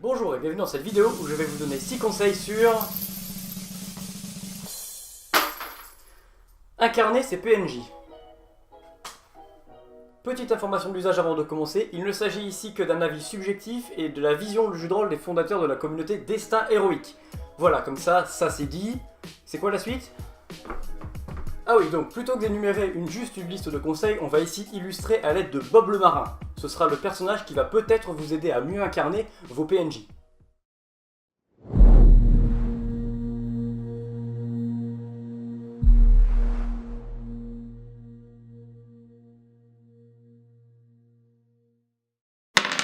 Bonjour et bienvenue dans cette vidéo où je vais vous donner 6 conseils sur incarner ses PNJ. Petite information d'usage avant de commencer, il ne s'agit ici que d'un avis subjectif et de la vision du jeu de rôle des fondateurs de la communauté Destin Héroïque. Voilà, comme ça c'est dit. C'est quoi la suite? Ah oui, donc plutôt que d'énumérer juste une liste de conseils, on va ici illustrer à l'aide de Bob le Marin. Ce sera le personnage qui va peut-être vous aider à mieux incarner vos PNJ.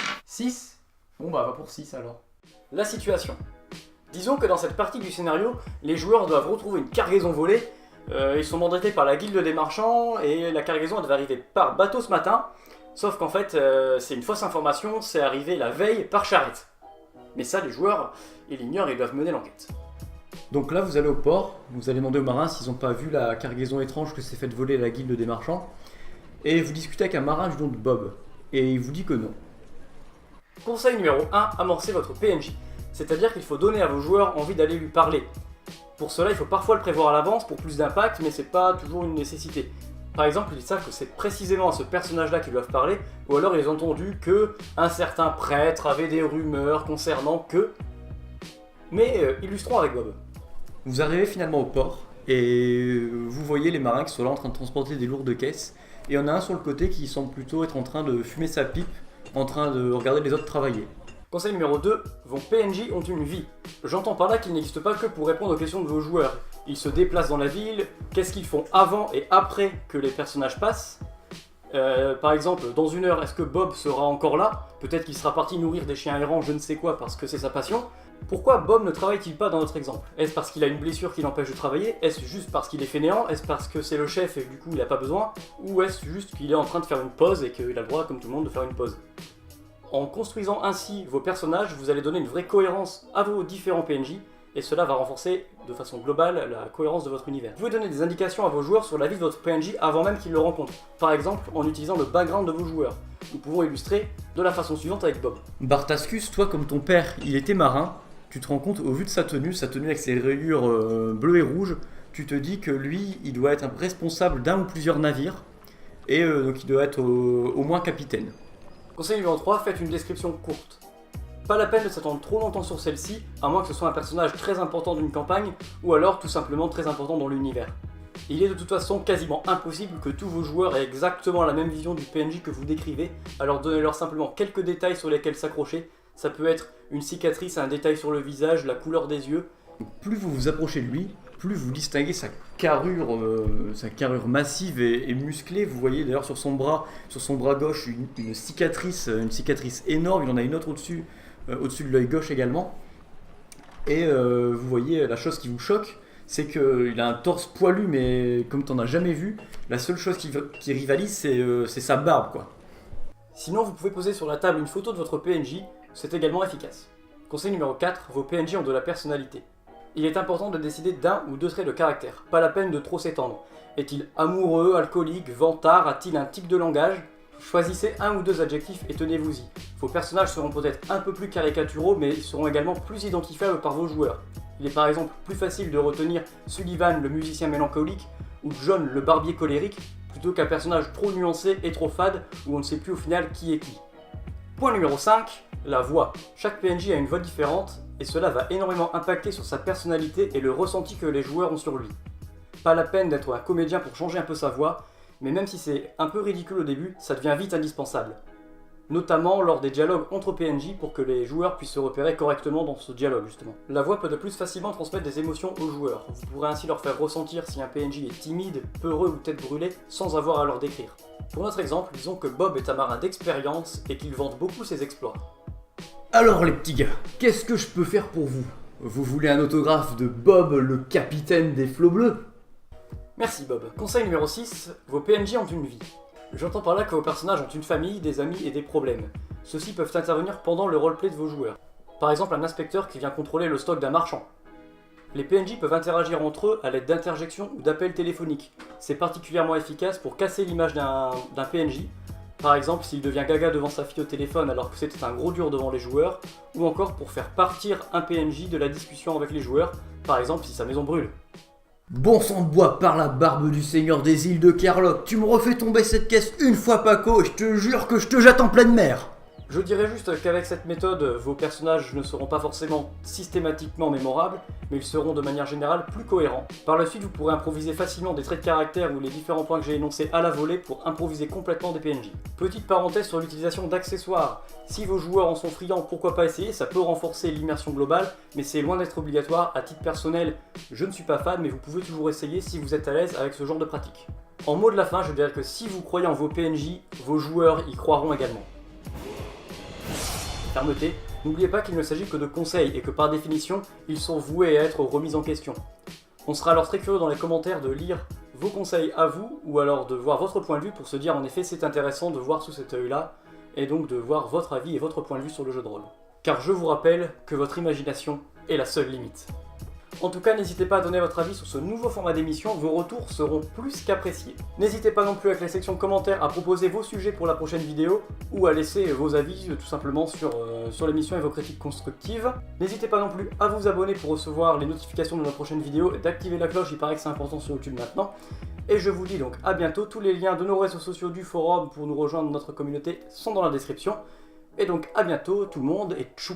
« 6 ? Bon bah va pour 6 alors. La situation. Disons que dans cette partie du scénario, les joueurs doivent retrouver une cargaison volée. Ils sont mandatés par la guilde des marchands et la cargaison devait arriver par bateau ce matin. Sauf qu'en fait, c'est une fausse information, c'est arrivé la veille par charrette. Mais ça, les joueurs, ils l'ignorent, ils doivent mener l'enquête. Donc là, vous allez au port, vous allez demander aux marins s'ils n'ont pas vu la cargaison étrange que s'est faite voler la guilde des marchands. Et vous discutez avec un marin du nom de Bob. Et il vous dit que non. Conseil numéro 1, amorcez votre PNJ. C'est-à-dire qu'il faut donner à vos joueurs envie d'aller lui parler. Pour cela, il faut parfois le prévoir à l'avance pour plus d'impact, mais c'est pas toujours une nécessité. Par exemple, ils savent que c'est précisément à ce personnage-là qu'ils doivent parler, ou alors ils ont entendu que un certain prêtre avait des rumeurs concernant que... Mais illustrons avec Bob. Vous arrivez finalement au port, et vous voyez les marins qui sont là en train de transporter des lourdes caisses, et il y en a un sur le côté qui semble plutôt être en train de fumer sa pipe, en train de regarder les autres travailler. Conseil numéro 2, vos PNJ ont une vie. J'entends par là qu'ils n'existent pas que pour répondre aux questions de vos joueurs. Ils se déplacent dans la ville, qu'est-ce qu'ils font avant et après que les personnages passent. Par exemple, dans une heure, est-ce que Bob sera encore là? Peut-être qu'il sera parti nourrir des chiens errants, je ne sais quoi, parce que c'est sa passion. Pourquoi Bob ne travaille-t-il pas dans notre exemple? Est-ce parce qu'il a une blessure qui l'empêche de travailler? Est-ce juste parce qu'il est fainéant? Est-ce parce que c'est le chef et du coup il n'a pas besoin? Ou est-ce juste qu'il est en train de faire une pause et qu'il a le droit, comme tout le monde, de faire une pause? En construisant ainsi vos personnages, vous allez donner une vraie cohérence à vos différents PNJ, et cela va renforcer de façon globale la cohérence de votre univers. Vous pouvez donner des indications à vos joueurs sur la vie de votre PNJ avant même qu'ils le rencontrent, par exemple en utilisant le background de vos joueurs. Nous pouvons illustrer de la façon suivante avec Bob. Bartascus, toi comme ton père, il était marin, tu te rends compte au vu de sa tenue avec ses rayures bleues et rouges, tu te dis que lui, il doit être responsable d'un ou plusieurs navires, et donc il doit être au moins capitaine. Conseil numéro 3, faites une description courte. Pas la peine de s'attendre trop longtemps sur celle-ci, à moins que ce soit un personnage très important d'une campagne, ou alors tout simplement très important dans l'univers. Il est de toute façon quasiment impossible que tous vos joueurs aient exactement la même vision du PNJ que vous décrivez, alors donnez-leur simplement quelques détails sur lesquels s'accrocher. Ça peut être une cicatrice, un détail sur le visage, la couleur des yeux. Plus vous vous approchez de lui, plus vous distinguez sa carrure massive et musclée. Vous voyez d'ailleurs sur son bras gauche une cicatrice énorme. Il en a une autre au-dessus de l'œil gauche également. Et vous voyez la chose qui vous choque, c'est qu'il a un torse poilu, mais comme tu n'en as jamais vu, la seule chose qui rivalise, c'est sa barbe, quoi. Sinon, vous pouvez poser sur la table une photo de votre PNJ, c'est également efficace. Conseil numéro 4, vos PNJ ont de la personnalité. Il est important de décider d'un ou deux traits de caractère, pas la peine de trop s'étendre. Est-il amoureux, alcoolique, vantard, a-t-il un tic de langage? Choisissez un ou deux adjectifs et tenez-vous-y. Vos personnages seront peut-être un peu plus caricaturaux, mais ils seront également plus identifiables par vos joueurs. Il est par exemple plus facile de retenir Sullivan, le musicien mélancolique, ou John, le barbier colérique, plutôt qu'un personnage trop nuancé et trop fade, où on ne sait plus au final qui est qui. Point numéro 5, la voix. Chaque PNJ a une voix différente, et cela va énormément impacter sur sa personnalité et le ressenti que les joueurs ont sur lui. Pas la peine d'être un comédien pour changer un peu sa voix, mais même si c'est un peu ridicule au début, ça devient vite indispensable. Notamment lors des dialogues entre PNJ pour que les joueurs puissent se repérer correctement dans ce dialogue justement. La voix peut de plus facilement transmettre des émotions aux joueurs. Vous pourrez ainsi leur faire ressentir si un PNJ est timide, peureux ou tête brûlée sans avoir à leur décrire. Pour notre exemple, disons que Bob est un marin d'expérience et qu'il vante beaucoup ses exploits. Alors les petits gars, qu'est-ce que je peux faire pour vous? Vous voulez un autographe de Bob, le capitaine des flots bleus? Merci Bob. Conseil numéro 6, vos PNJ ont une vie. J'entends par là que vos personnages ont une famille, des amis et des problèmes. Ceux-ci peuvent intervenir pendant le roleplay de vos joueurs. Par exemple un inspecteur qui vient contrôler le stock d'un marchand. Les PNJ peuvent interagir entre eux à l'aide d'interjections ou d'appels téléphoniques. C'est particulièrement efficace pour casser l'image d'un PNJ, Par exemple s'il devient gaga devant sa fille au téléphone alors que c'était un gros dur devant les joueurs, ou encore pour faire partir un PNJ de la discussion avec les joueurs, par exemple si sa maison brûle. Bon sang de bois par la barbe du seigneur des îles de Kerlock, tu me refais tomber cette caisse une fois Paco et je te jure que je te jette en pleine mer. Je dirais juste qu'avec cette méthode, vos personnages ne seront pas forcément systématiquement mémorables, mais ils seront de manière générale plus cohérents. Par la suite, vous pourrez improviser facilement des traits de caractère ou les différents points que j'ai énoncés à la volée pour improviser complètement des PNJ. Petite parenthèse sur l'utilisation d'accessoires. Si vos joueurs en sont friands, pourquoi pas essayer, ça peut renforcer l'immersion globale, mais c'est loin d'être obligatoire. À titre personnel, je ne suis pas fan, mais vous pouvez toujours essayer si vous êtes à l'aise avec ce genre de pratique. En mot de la fin, je dirais que si vous croyez en vos PNJ, vos joueurs y croiront également. Fermeté, n'oubliez pas qu'il ne s'agit que de conseils et que par définition, ils sont voués à être remis en question. On sera alors très curieux dans les commentaires de lire vos conseils à vous, ou alors de voir votre point de vue pour se dire en effet c'est intéressant de voir sous cet œil-là, et donc de voir votre avis et votre point de vue sur le jeu de rôle. Car je vous rappelle que votre imagination est la seule limite. En tout cas, n'hésitez pas à donner votre avis sur ce nouveau format d'émission, vos retours seront plus qu'appréciés. N'hésitez pas non plus avec la section commentaires à proposer vos sujets pour la prochaine vidéo, ou à laisser vos avis tout simplement sur l'émission et vos critiques constructives. N'hésitez pas non plus à vous abonner pour recevoir les notifications de nos prochaines vidéos et d'activer la cloche, il paraît que c'est important sur YouTube maintenant. Et je vous dis donc à bientôt, tous les liens de nos réseaux sociaux du forum pour nous rejoindre notre communauté sont dans la description. Et donc à bientôt tout le monde et tchou.